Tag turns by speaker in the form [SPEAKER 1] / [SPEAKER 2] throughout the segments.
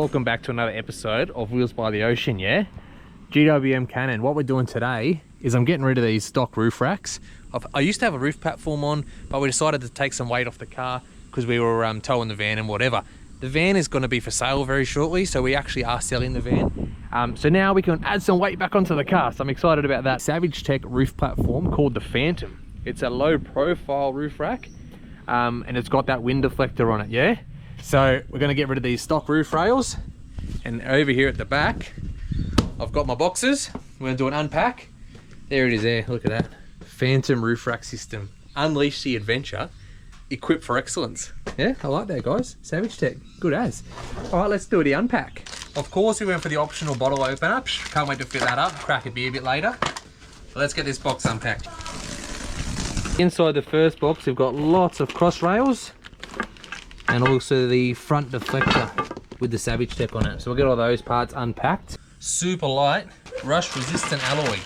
[SPEAKER 1] welcome back to another episode of Wheels by the Ocean, yeah? GWM Cannon. What we're doing today is I'm getting rid of these stock roof racks. I used to have a roof platform on, but we decided to take some weight off the car because we were towing the van and whatever. The van is going to be for sale very shortly, so we actually are selling the van. So now we can add some weight back onto the car, so I'm excited about that. Savage Tech roof platform called the Phantom. It's a low profile roof rack, and it's got that wind deflector on it, yeah? So we're going to get rid of these stock roof rails, and over here at the back I've got my boxes. We're going to do an unpack. There it is there, look at that. Phantom roof rack system. Unleash the adventure, equipped for excellence. Yeah, I like that, guys. Savage Tech, good as. All right, let's do the unpack. Of course we went for the optional bottle opener. Can't wait to fill that up, crack a beer a bit later. But let's get this box unpacked. Inside the first box we've got lots of cross rails and also the front deflector with the Savage Tech on it. So we'll get all those parts unpacked. Super light, rust resistant alloy.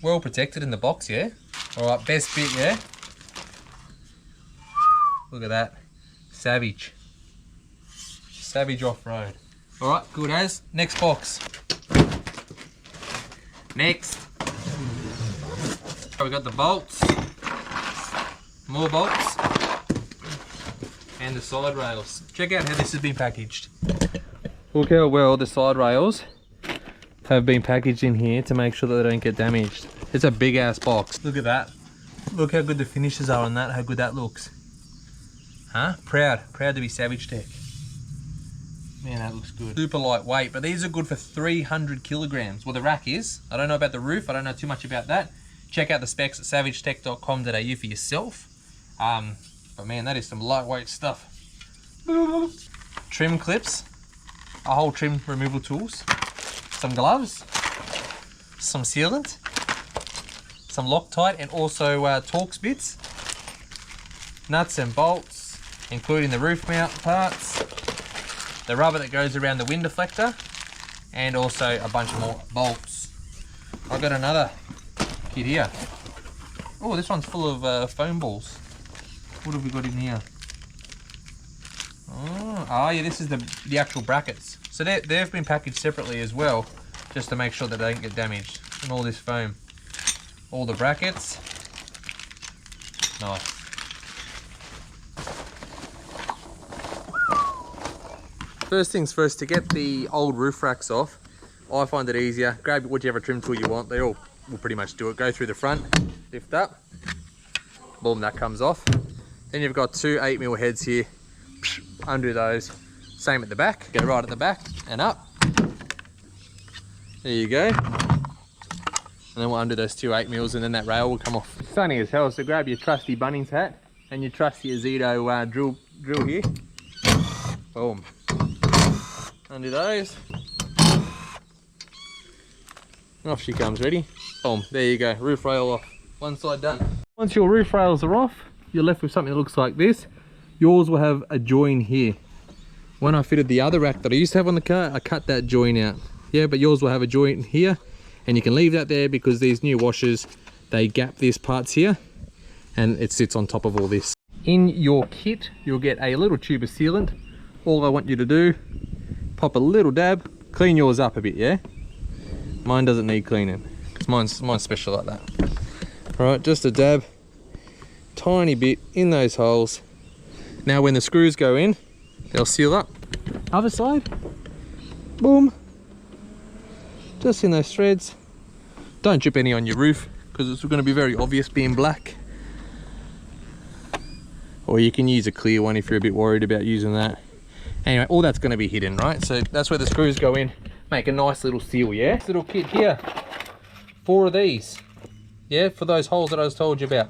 [SPEAKER 1] Well protected in the box, yeah? Alright, best bit, yeah? Look at that. Savage. Savage off-road. Alright, good as. Next box. Next. We've got the bolts. More bolts. And the side rails. Check out how this has been packaged. Look how well the side rails have been packaged in here to make sure that they don't get damaged. It's a big ass box. Look at that. Look how good the finishes are on that, how good that looks. Huh? Proud to be Savage Tech. Man, that looks good. Super lightweight, but these are good for 300 kilograms. Well, the rack is. I don't know about the roof, I don't know too much about that. Check out the specs at savagetech.com.au for yourself. But man, that is some lightweight stuff. Trim clips, a whole trim removal tools, some gloves, some sealant, some Loctite, and also Torx bits, nuts and bolts, including the roof mount parts, the rubber that goes around the wind deflector, and also a bunch more bolts. I've got another kit here. Oh, this one's full of foam balls. What have we got in here? Oh yeah, this is the actual brackets. So they've been packaged separately as well, just to make sure that they don't get damaged. And all this foam. All the brackets. Nice. First things first, to get the old roof racks off, I find it easier. Grab whichever trim tool you want. They all will pretty much do it. Go through the front, lift up, boom, that comes off. Then you've got two 8mm heads here. Undo those. Same at the back. Go right at the back and up. There you go. And then we'll undo those two 8mm, and then that rail will come off. Sunny as hell, so grab your trusty Bunnings hat and your trusty Azito drill here. Boom. Undo those. Off she comes, ready? Boom, there you go, roof rail off. One side done. Once your roof rails are off, you're left with something that looks like this. Yours will have a join here. When I fitted the other rack that I used to have on the car, I cut that join out. Yeah, but yours will have a joint here, and you can leave that there because these new washers, they gap these parts here, and it sits on top of all this. In your kit, you'll get a little tube of sealant. All I want you to do, pop a little dab, clean yours up a bit, yeah? Mine doesn't need cleaning, because mine's special like that. All right, just a dab, tiny bit in those holes. Now when the screws go in, they'll seal up. Other side, boom. Just in those threads. Don't drip any on your roof because it's going to be very obvious being black. Or you can use a clear one if you're a bit worried about using that. Anyway, all that's going to be hidden, right? So that's where the screws go in. Make a nice little seal, yeah? This little kit here. 4 of these. Yeah, for those holes that I just told you about.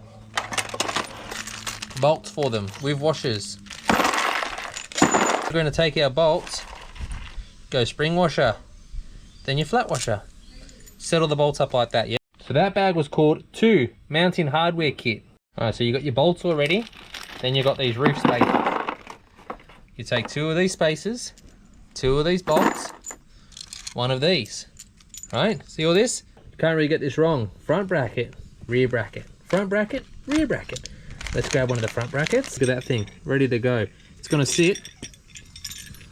[SPEAKER 1] Bolts for them with washers. We're going to take our bolts, go spring washer, then your flat washer. Settle the bolts up like that, yeah? So that bag was called 2 Mountain Hardware Kit. Alright, so you got your bolts already, then you got these roof spacers. You take 2 of these spacers, 2 of these bolts, 1 of these. Right? See all this? Can't really get this wrong. Front bracket, rear bracket. Front bracket, rear bracket. Let's grab one of the front brackets. Look at that thing, ready to go. it's gonna sit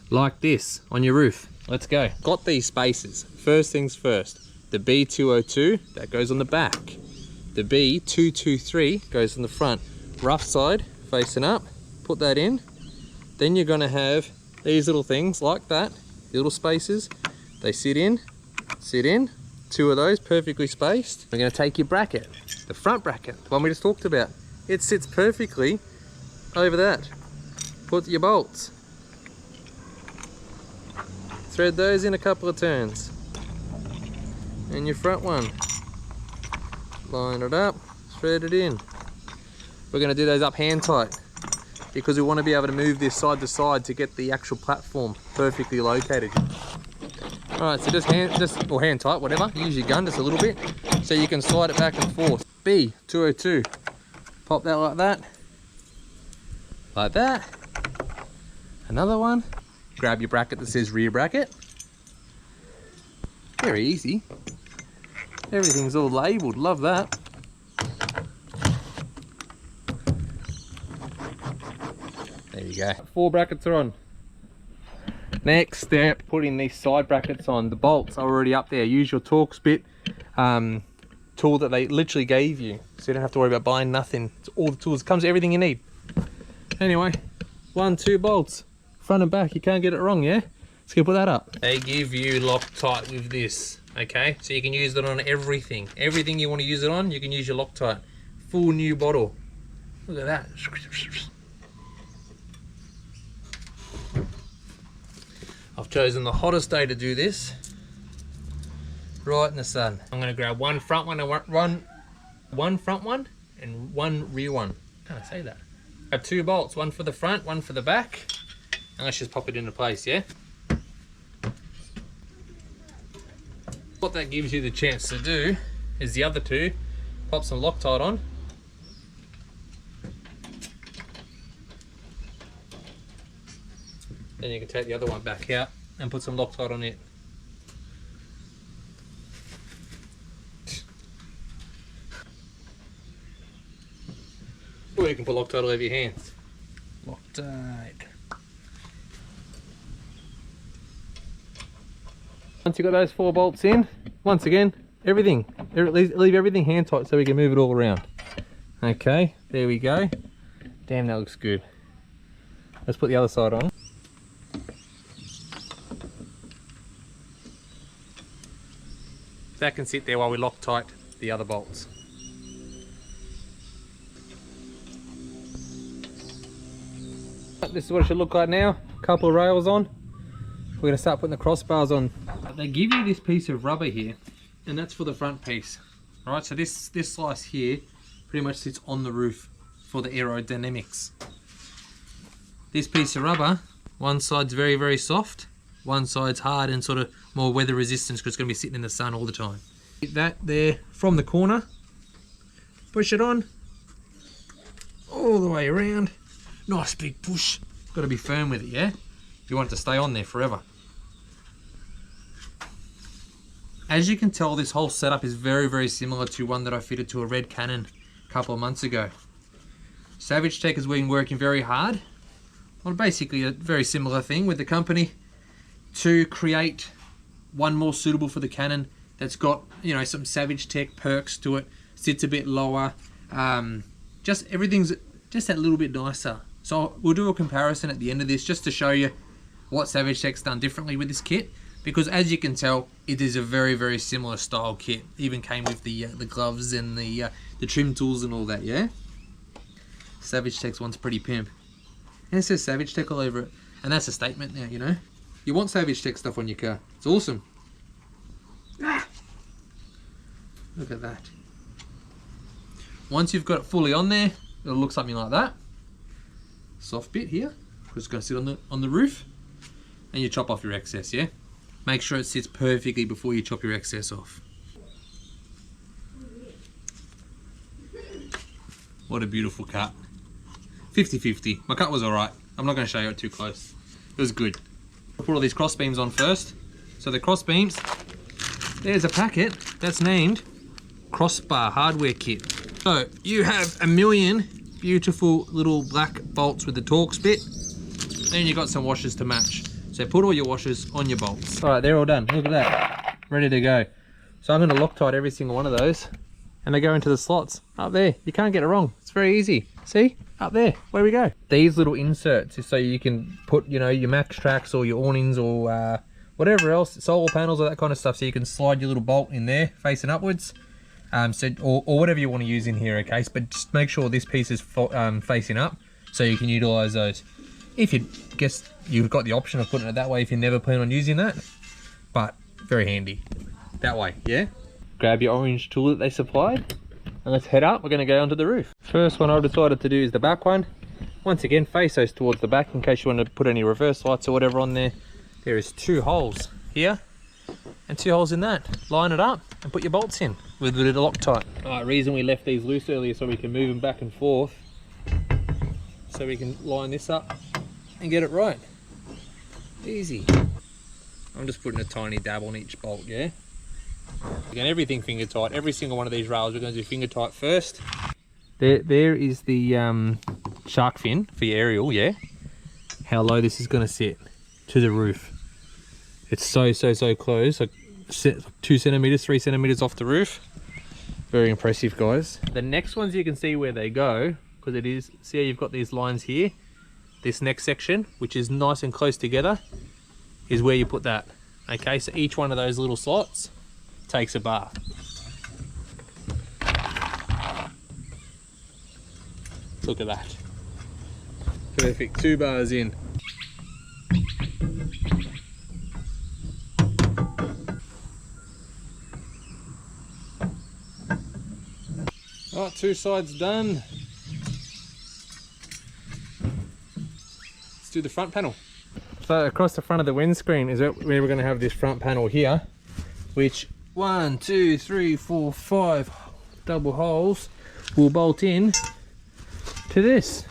[SPEAKER 1] like this on your roof. Let's go. Got these spaces. First things first, the B202, that goes on the back. The B223 goes on the front. Rough side, facing up, put that in. Then you're gonna have these little things like that, the little spaces. They sit in, two of those perfectly spaced. We're gonna take your bracket, the front bracket, the one we just talked about. It sits perfectly over that. Put your bolts. Thread those in a couple of turns. And your front one. Line it up, thread it in. We're gonna do those up hand tight because we want to be able to move this side to side to get the actual platform perfectly located. All right, so just hand tight, whatever. Use your gun just a little bit so you can slide it back and forth. B202, pop that like that, like that. Another one. Grab your bracket that says rear bracket. Very easy. Everything's all labelled, love that. There you go. 4 brackets are on. Next step, putting these side brackets on. The bolts are already up there. Use your Torx bit tool that they literally gave you, so you don't have to worry about buying nothing. It's all the tools. It comes with everything you need. Anyway, 1, 2 bolts, front and back. You can't get it wrong, yeah? Let's go put that up. They give you Loctite with this, okay? So you can use it on everything. Everything you want to use it on, you can use your Loctite. Full new bottle. Look at that. I've chosen the hottest day to do this. Right in the sun. I'm going to grab one front one and one front one and one rear one. How can I say that? Grab 2 bolts, one for the front, one for the back. And let's just pop it into place, yeah? What that gives you the chance to do is the other 2, pop some Loctite on. Then you can take the other one back out and put some Loctite on it. Or you can put Loctite all over your hands. Loctite. Once you've got those 4 bolts in, once again, leave everything hand tight so we can move it all around. Okay, there we go. Damn, that looks good. Let's put the other side on. That can sit there while we Loctite the other bolts. This is what it should look like now. Couple of rails on. We're going to start putting the crossbars on. They give you this piece of rubber here, and that's for the front piece. Alright, so this slice here pretty much sits on the roof for the aerodynamics. This piece of rubber, one side's very, very soft, one side's hard and sort of more weather resistance because it's going to be sitting in the sun all the time. Get that there from the corner, push it on, all the way around. Nice big push. Got to be firm with it, yeah? You want it to stay on there forever. As you can tell, this whole setup is very, very similar to one that I fitted to a Red Cannon a couple of months ago. Savage Tech has been working very hard on basically a very similar thing with the company to create one more suitable for the Canon that's got, you know, some Savage Tech perks to it, sits a bit lower, just everything's just that little bit nicer. So we'll do a comparison at the end of this just to show you what Savage Tech's done differently with this kit, because as you can tell, it is a very, very similar style kit. Even came with the gloves and the trim tools and all that, yeah? Savage Tech's one's pretty pimp. And it says Savage Tech all over it. And that's a statement now, you know? You want Savage Tech stuff on your car. It's awesome. Ah! Look at that. Once you've got it fully on there, it'll look something like that. Soft bit here, because it's going to sit on the roof. And you chop off your excess, yeah? Make sure it sits perfectly before you chop your excess off. What a beautiful cut. 50-50. My cut was alright. I'm not going to show you it too close. It was good. I'll put all these cross beams on first. So the cross beams, there's a packet that's named Crossbar Hardware Kit. So you have a million beautiful little black bolts with the Torx bit. Then you've got some washers to match. So put all your washers on your bolts. All right, they're all done. Look at that, ready to go. So I'm going to Loctite every single one of those, and they go into the slots up there. You can't get it wrong. It's very easy. See, up there, where we go. These little inserts is so you can put, you know, your max tracks or your awnings or whatever else, solar panels or that kind of stuff. So you can slide your little bolt in there facing upwards. Or whatever you want to use in here, okay? But just make sure this piece is facing up so you can utilize those. If you guess you've got the option of putting it that way if you never plan on using that, but very handy that way, yeah? Grab your orange tool that they supplied and let's head up. We're going to go onto the roof. First one I've decided to do is the back one. Once again, face those towards the back in case you want to put any reverse lights or whatever on there. There is 2 holes here and 2 holes in that. Line it up and put your bolts in with a bit of Loctite. Reason we left these loose earlier so we can move them back and forth, so we can line this up and get it right. Easy. I'm just putting a tiny dab on each bolt, yeah? Again, everything finger tight. Every single one of these rails we're going to do finger tight first. There is the shark fin for your aerial, yeah? How low this is going to sit to the roof. It's so close, like 2 centimeters, 3 centimeters off the roof. Very impressive, guys. The next ones you can see where they go, because it is, see how you've got these lines here? This next section, which is nice and close together, is where you put that. Okay, so each one of those little slots takes a bar. Look at that. Perfect, 2 bars in. Right, 2 sides done. Let's do the front panel. So across the front of the windscreen is where we're going to have this front panel here, which 1, 2, 3, 4, 5 double holes will bolt in to this,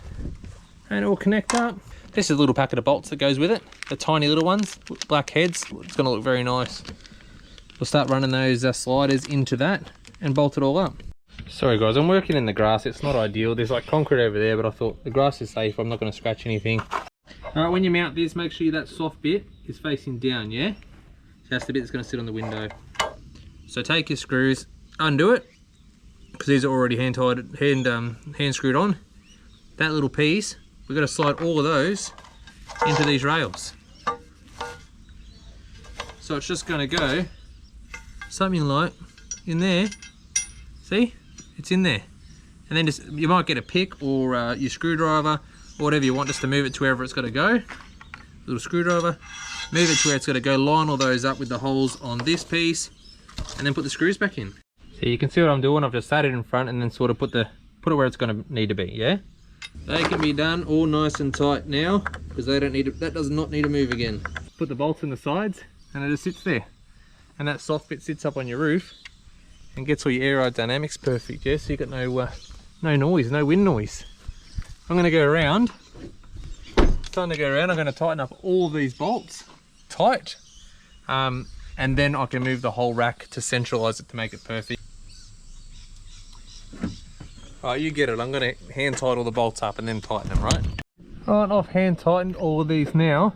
[SPEAKER 1] and it will connect up. This is a little packet of bolts that goes with it, the tiny little ones, black heads. It's going to look very nice. We'll start running those sliders into that and bolt it all up. Sorry guys, I'm working in the grass. It's not ideal. There's like concrete over there, but I thought the grass is safe. I'm not going to scratch anything. Alright, when you mount this, make sure that soft bit is facing down, yeah? So that's the bit that's going to sit on the window. So take your screws, undo it, because these are already hand screwed on. That little piece, we're going to slide all of those into these rails. So it's just going to go something like in there. See? It's in there. And then just, you might get a pick or your screwdriver or whatever you want just to move it to wherever it's got to go. Little screwdriver. Move it to where it's got to go. Line all those up with the holes on this piece and then put the screws back in. So you can see what I'm doing. I've just sat it in front and then sort of put it where it's going to need to be, yeah? They can be done all nice and tight now because they don't need that does not need to move again. Put the bolts in the sides and it just sits there. And that soft bit sits up on your roof and gets all your aerodynamics perfect, yeah? So you got no noise, no wind noise. I'm gonna go around. It's time to go around. I'm gonna tighten up all these bolts tight. And then I can move the whole rack to centralize it to make it perfect. Alright, you get it. I'm gonna hand tighten all the bolts up and then tighten them, right? Alright, I've hand tightened all of these now.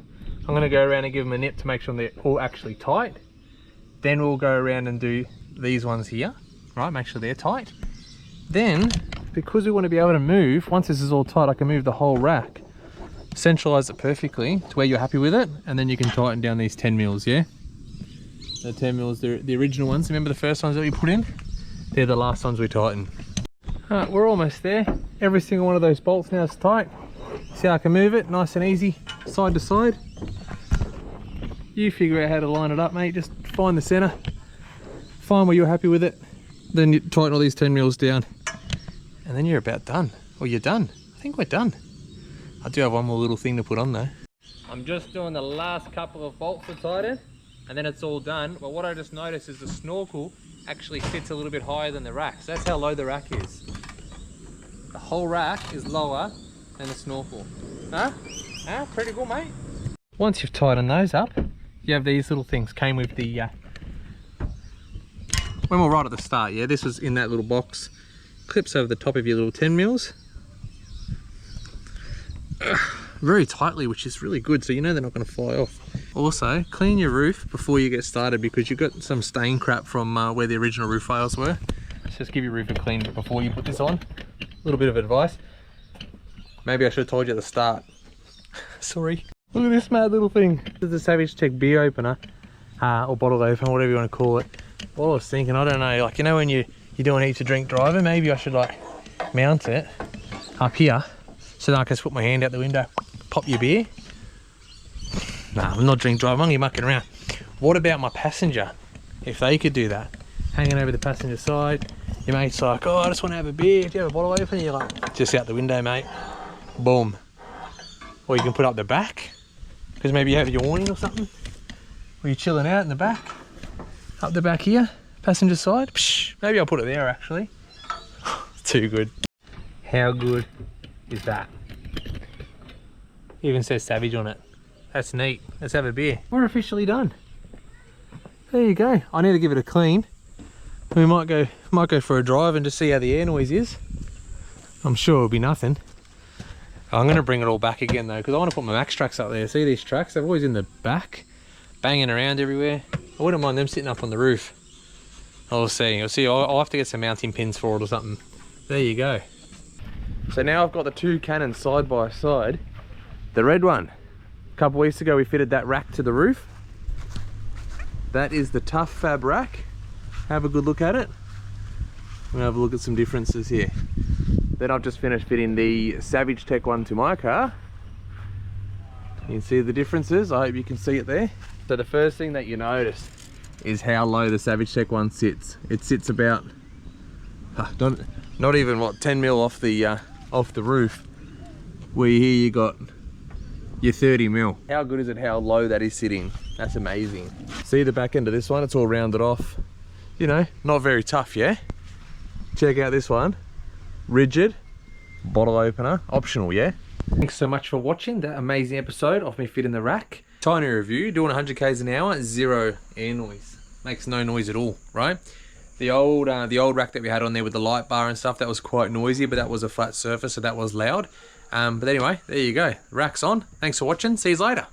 [SPEAKER 1] I'm gonna go around and give them a nip to make sure they're all actually tight. Then we'll go around and do these ones here, right? Make sure they're tight. Then, because we want to be able to move, once this is all tight, I can move the whole rack, centralize it perfectly to where you're happy with it, and then you can tighten down these 10 mils, yeah? The 10 mils, they're the original ones. Remember the first ones that we put in? They're the last ones we tightened. Alright, we're almost there. Every single one of those bolts now is tight. See how I can move it, nice and easy, side to side. You figure out how to line it up, mate. Just find the center, find where you're happy with it, then you tighten all these 10 mils down, and then you're about done. Or you're done. I think we're done. I do have one more little thing to put on though. I'm just doing the last couple of bolts to tighten, and then it's all done. But what I just noticed is the snorkel actually sits a little bit higher than the rack. So that's how low the rack is. The whole rack is lower than the snorkel. Huh? Huh? Pretty cool, mate. Once you've tightened those up, you have these little things. Came with the when we're right at the start, yeah, this was in that little box. Clips over the top of your little 10 mils. very tightly, which is really good, so you know they're not going to fly off. Also, clean your roof before you get started, because you've got some stain crap from where the original roof rails were. So just give your roof a clean before you put this on. A little bit of advice. Maybe I should have told you at the start. Sorry. Look at this mad little thing. This is the Savage Tech beer opener, or bottle opener, whatever you want to call it. What I was thinking, I don't know, like, you know when you're doing heaps of drink driving, maybe I should like mount it up here so that I can just put my hand out the window, pop your beer. Nah, I'm not drink driving, I'm only mucking around. What about my passenger? If they could do that, hanging over the passenger side, your mate's like, oh, I just want to have a beer. Do you have a bottle opener? You're like, just out the window, mate. Boom. Or you can put up the back, because maybe you have your awning or something. Or you're chilling out in the back. Up the back here, passenger side. Psh, maybe I'll put it there actually. Too good. How good is that? Even says Savage on it. That's neat. Let's have a beer. We're officially done. There you go. I need to give it a clean. We might go for a drive and just see how the air noise is. I'm sure it'll be nothing. I'm going to bring it all back again though, because I want to put my Max tracks up there. See these tracks? They're always in the back, banging around everywhere. I wouldn't mind them sitting up on the roof. I'll see. I'll have to get some mounting pins for it or something. There you go. So now I've got the two Canons side by side. The red one. A couple weeks ago we fitted that rack to the roof. That is the Tough Fab rack. Have a good look at it. We'll have a look at some differences here. Then I've just finished fitting the Savage Tech one to my car. You can see the differences. I hope you can see it there. So the first thing that you notice is how low the Savage Tech one sits. It sits about not even what 10 mil off the roof. Where here you got your 30 mil. How good is it how low that is sitting? That's amazing. See the back end of this one, it's all rounded off. You know, not very tough, yeah? Check out this one. Rigid, bottle opener, optional, yeah? Thanks so much for watching that amazing episode of me fitting the rack. Tiny review, doing 100 k's an hour, zero air noise. Makes no noise at all, right? The old rack that we had on there with the light bar and stuff, that was quite noisy, but that was a flat surface, so that was loud. But anyway, there you go. Rack's on. Thanks for watching. See you later.